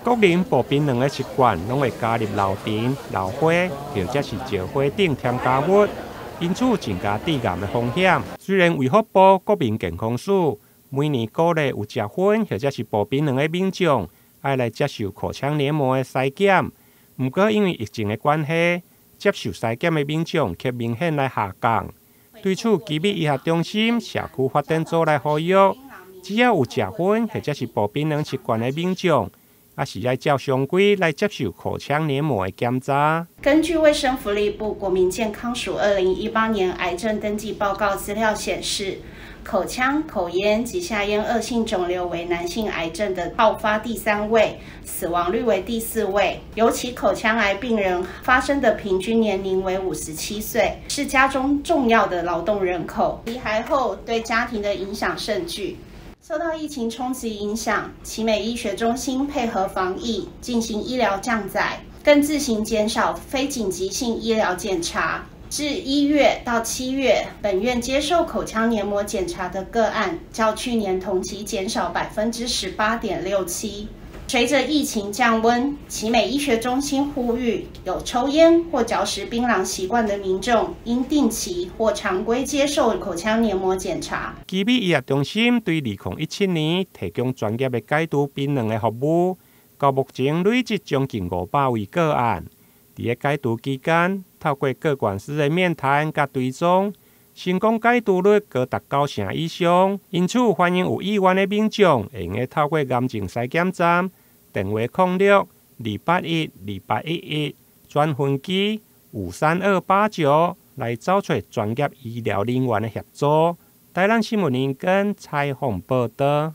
国人步槟榔的习惯，拢会加入老陈、老花，或者是石花等添加物，因此增加致癌的风险。虽然卫福部国民健康署每年鼓励有食薰或者是步槟榔的民众，爱来接受口腔黏膜的筛检，不过因为疫情的关系，接受筛检的民众却明显来下降。对此，基比医学中心社区发展组来呼吁，只要有食薰或者是步槟榔习惯的民众，也是要照常规来接受口腔黏膜的检查。根据卫生福利部国民健康署2018年癌症登记报告资料显示，口腔、口咽及下咽恶性肿瘤为男性癌症的爆发第3位，死亡率为第4位。尤其口腔癌病人发生的平均年龄为57岁，是家中重要的劳动人口。罹癌后对家庭的影响甚巨。受到疫情冲击影响，奇美医学中心配合防疫进行医疗降载，更自行减少非紧急性医疗检查。至1月到7月，本院接受口腔黏膜检查的个案，较去年同期减少18.67%。随着疫情降温，奇美医学中心呼吁，有抽烟或嚼食槟榔习惯的民众，应定期或常规接受口腔黏膜检查。基比医学中心对2017年提供专业的解毒槟榔的服务，到目前累积将近500位个案。在解毒期间，透过各管师的面谈甲追踪，成功解毒率高达90%以上。因此，欢迎有意愿的民众会用透过癌症筛检站、电话06-281-2811、转分机53289来找出专业医疗人员的协助。台南新闻林根采访报道。